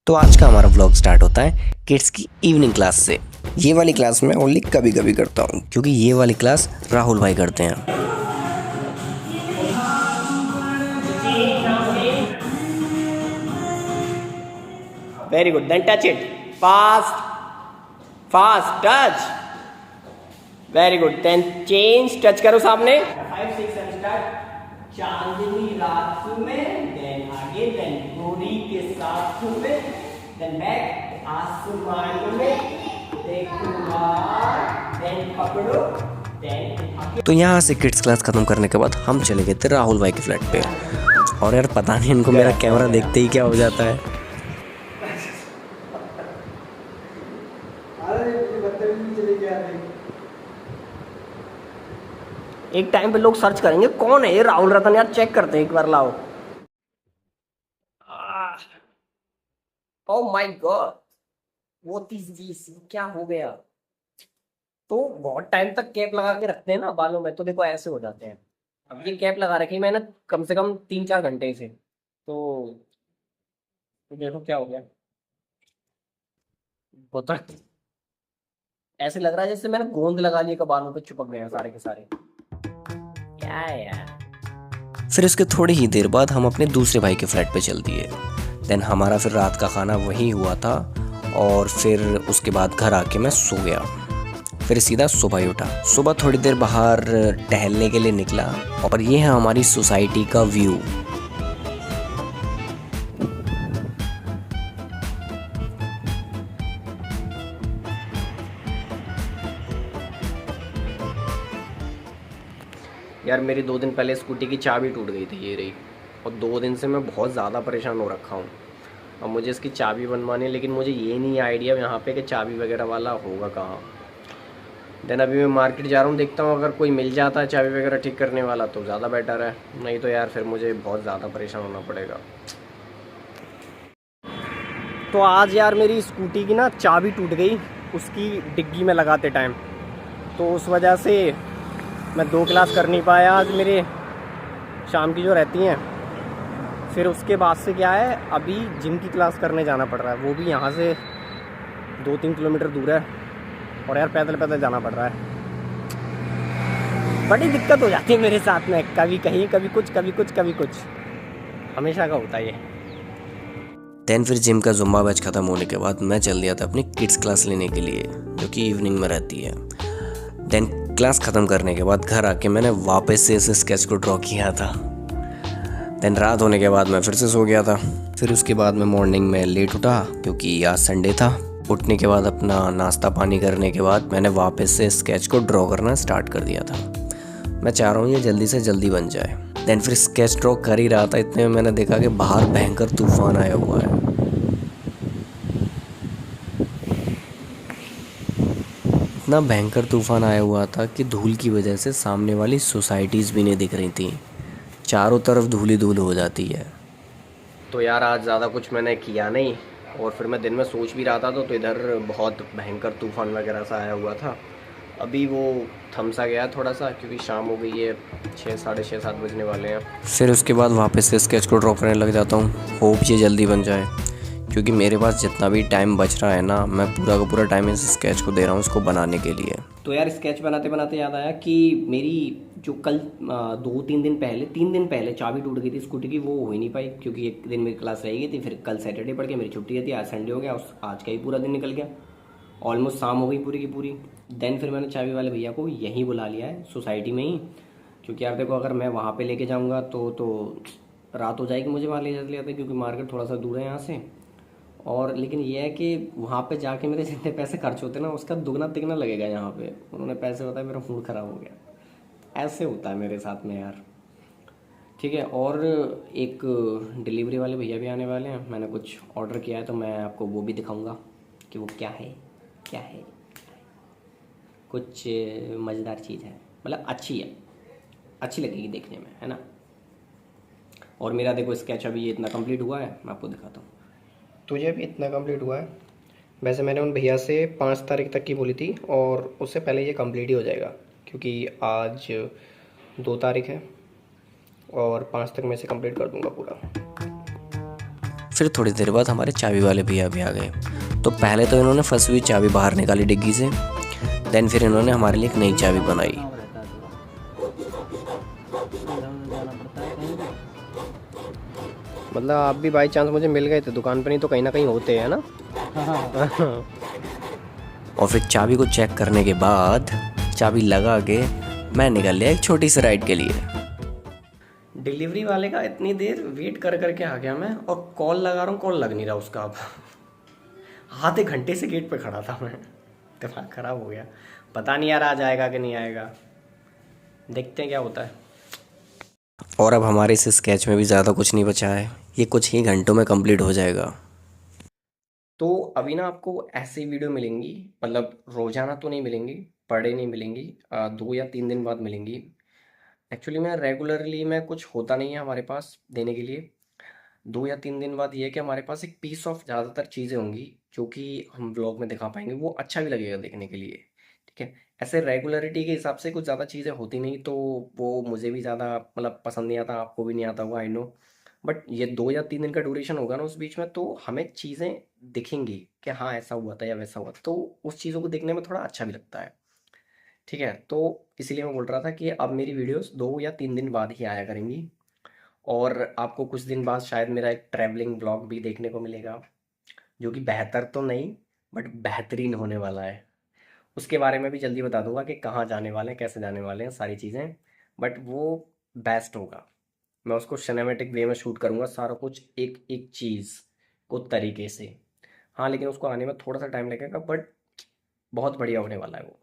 तो आज का हमारा व्लॉग स्टार्ट होता है किड्स की इवनिंग क्लास से। ये वाली क्लास मैं ओनली कभी कभी करता हूँ क्योंकि ये वाली क्लास राहुल भाई करते हैं। Very good. Then touch it. Fast. Fast. Touch. Very good. Then change. Touch करो सामने. 5, 6 and start. चांदनी रात में. Then आगे. Then गोरी के साथ में. Then back. आसमान में. देखो बाहर. Then पकड़ो. Then तो यहाँ से किड्स क्लास खत्म करने के बाद हम चले गए थे राहुल भाई के फ्लैट पे। और यार पता नहीं इनको मेरा कैमरा देखते ही क्या हो जाता है। एक टाइम पे लोग सर्च करेंगे कौन है ये राहुल रतन, यार चेक करते हैं एक बार, लाओ। Oh my God, what is this, क्या हो गया? तो बहुत टाइम तक कैप लगा के रखते हैं ना बालों में, तो देखो ऐसे हो जाते हैं। अब ये कैप लगा रखी मैंने कम से कम 3-4 घंटे से, तो देखो क्या हो गया। पता ऐसे लग रहा है जैसे मैंने गोंद लगा लिया, बालों पे चिपक गए हैं सारे के सारे। क्या है यार। फिर उसके थोड़ी ही देर बाद हम अपने दूसरे भाई के फ्लैट पे चल दिए। देन हमारा फिर रात का खाना वहीं हुआ था और फिर उसके बाद घर आके मैं सो गया। फिर सीधा सुबह ही उठा। सुबह थोड़ी देर बाहर टहलने के लिए निकला और ये है हमारी सोसाइटी का व्यू। यार मेरी 2 दिन पहले स्कूटी की चाबी टूट गई थी, ये रही। और 2 दिन से मैं बहुत ज़्यादा परेशान हो रखा हूँ। अब मुझे इसकी चाबी बनवानी है, लेकिन मुझे ये नहीं आइडिया यहाँ पे कि चाबी वगैरह वाला होगा कहाँ। देन अभी मैं मार्केट जा रहा हूँ, देखता हूँ अगर कोई मिल जाता है चाबी वगैरह ठीक करने वाला तो ज़्यादा बेटर है, नहीं तो यार फिर मुझे बहुत ज़्यादा परेशान होना पड़ेगा। तो आज यार मेरी स्कूटी की ना चाबी टूट गई उसकी डिग्गी में लगाते टाइम, तो उस वजह से मैं 2 क्लास कर नहीं पाया आज मेरे शाम की जो रहती हैं। फिर उसके बाद से क्या है, अभी जिम की क्लास करने जाना पड़ रहा है, वो भी यहाँ से 2-3 किलोमीटर दूर है और यार पैदल पैदल जाना पड़ रहा है। बड़ी दिक्कत हो जाती है मेरे साथ में, कभी कहीं कभी कुछ कभी कुछ कभी कुछ, हमेशा का होता है ये। देन फिर जिम का जुम्बा बैच ख़त्म होने के बाद मैं चल दिया था अपनी किड्स क्लास लेने के लिए जो कि इवनिंग में रहती है। देन क्लास ख़त्म करने के बाद घर आके मैंने वापस से इस स्केच को ड्रॉ किया था। देन रात होने के बाद मैं फिर से सो गया था। फिर उसके बाद मैं मॉर्निंग में लेट उठा क्योंकि आज संडे था। उठने के बाद अपना नाश्ता पानी करने के बाद मैंने वापस से स्केच को ड्रॉ करना स्टार्ट कर दिया था। मैं चाह रहा हूँ ये जल्दी से जल्दी बन जाए। देन फिर स्केच ड्रॉ कर ही रहा था, इतने में मैंने देखा कि बाहर भयंकर तूफान आया हुआ है। इतना भयंकर तूफान आया हुआ था कि धूल की वजह से सामने वाली सोसाइटीज़ भी नहीं दिख रही थी, चारों तरफ धूल ही धूल हो जाती है। तो यार आज ज़्यादा कुछ मैंने किया नहीं, और फिर मैं दिन में सोच भी रहा था तो इधर बहुत भयंकर तूफान वगैरह सा आया हुआ था। अभी वो थम सा गया थोड़ा सा क्योंकि शाम हो गई है, 6, साढ़े 6, 7 बजने वाले हैं। फिर उसके बाद वापस से स्केच को ड्रॉ करने लग जाता हूँ। होप ये जल्दी बन जाए क्योंकि मेरे पास जितना भी टाइम बच रहा है ना, मैं पूरा का पूरा टाइम इस स्केच को दे रहा हूँ इसको बनाने के लिए। तो यार स्केच बनाते बनाते याद आया कि मेरी जो कल 2-3 दिन पहले 3 दिन पहले चाबी टूट गई थी स्कूटी की, वो हो ही नहीं पाई क्योंकि एक दिन मेरी क्लास रह गई थी। फिर कल सैटरडे पड़ गया, मेरी छुट्टी थी, आज संडे हो गया, आज का ही पूरा दिन निकल गया, ऑलमोस्ट शाम हो गई पूरी की पूरी। देन फिर मैंने चाबी वाले भैया को यहीं बुला लिया है सोसाइटी में ही, क्योंकि यार देखो अगर मैं वहाँ पे लेके जाऊँगा तो रात हो जाएगी मुझे वहाँ ले जाते, क्योंकि मार्केट थोड़ा सा दूर है यहाँ से। और लेकिन ये है कि वहाँ पे जाके मेरे जितने पैसे खर्च होते हैं ना उसका दुगना तिगना लगेगा यहाँ पे। उन्होंने पैसे बताया, मेरा मूड ख़राब हो गया। ऐसे होता है मेरे साथ में यार। ठीक है, और एक डिलीवरी वाले भैया भी आने वाले हैं, मैंने कुछ ऑर्डर किया है तो मैं आपको वो भी दिखाऊंगा कि वो क्या है क्या है। कुछ मज़ेदार चीज़ है, मतलब अच्छी है, अच्छी लगेगी देखने में, है ना। और मेरा देखो स्केच अभी ये इतना कंप्लीट हुआ है, मैं आपको दिखाता हूँ। तो ये भी इतना कंप्लीट हुआ है। वैसे मैंने उन भैया से 5 तारीख तक की बोली थी और उससे पहले ये कंप्लीट ही हो जाएगा क्योंकि आज 2 तारीख है और 5 तक मैं इसे कंप्लीट कर दूंगा पूरा। फिर थोड़ी देर बाद हमारे चाबी वाले भैया भी आ गए। तो पहले तो इन्होंने फंसी हुई चाबी बाहर निकाली डिग्गी से, देन फिर इन्होंने हमारे लिए एक नई चाबी बनाई। मतलब आप भी बाई चांस मुझे मिल गए थे दुकान पर, नहीं तो कहीं ना कहीं होते हैं ना। और फिर चाबी को चेक करने के बाद चाबी लगा के मैं निकल लिया एक छोटी सी राइड के लिए। डिलीवरी वाले का इतनी देर वेट कर करके आ गया मैं, और कॉल लगा रहा हूँ, कॉल लग नहीं रहा उसका। अब आधे घंटे से गेट पे खड़ा था मैं, दिमाग खराब हो गया। पता नहीं यार आज आएगा कि नहीं आएगा, देखते हैं क्या होता है। और अब हमारे इस स्केच में भी ज़्यादा कुछ नहीं बचा है, ये कुछ ही घंटों में कंप्लीट हो जाएगा। तो अभी ना आपको ऐसी वीडियो मिलेंगी, मतलब रोजाना तो नहीं मिलेंगी, पर डे नहीं मिलेंगी, 2 या 3 दिन बाद मिलेंगी। एक्चुअली मैं रेगुलरली मैं कुछ होता नहीं है हमारे पास देने के लिए। 2 या 3 दिन बाद ये है कि हमारे पास एक पीस ऑफ ज़्यादातर चीज़ें होंगी जो कि हम ब्लॉग में दिखा पाएंगे, वो अच्छा भी लगेगा देखने के लिए। ठीक है, ऐसे रेगुलरिटी के हिसाब से कुछ ज़्यादा चीज़ें होती नहीं, तो वो मुझे भी ज़्यादा मतलब पसंद नहीं आता, आपको भी नहीं आता होगा, आई नो। बट ये 2 या 3 दिन का ड्यूरेशन होगा ना उस बीच में, तो हमें चीज़ें दिखेंगी कि हाँ ऐसा हुआ था या वैसा हुआ था, तो उस चीज़ों को देखने में थोड़ा अच्छा भी लगता है। ठीक है, तो इसीलिए मैं बोल रहा था कि अब मेरी वीडियोस 2 या 3 दिन बाद ही आया करेंगी। और आपको कुछ दिन बाद शायद मेरा एक ट्रैवलिंग ब्लॉग भी देखने को मिलेगा, जो कि बेहतर तो नहीं बट बेहतरीन होने वाला है। उसके बारे में भी जल्दी बता दूंगा कि कहाँ जाने वाले हैं, कैसे जाने वाले हैं, सारी चीज़ें। बट वो बेस्ट होगा, मैं उसको सिनेमैटिक वे में शूट करूँगा सारा कुछ, एक एक चीज़ को तरीके से। हाँ लेकिन उसको आने में थोड़ा सा टाइम लगेगा, बट बहुत बढ़िया होने वाला है वो।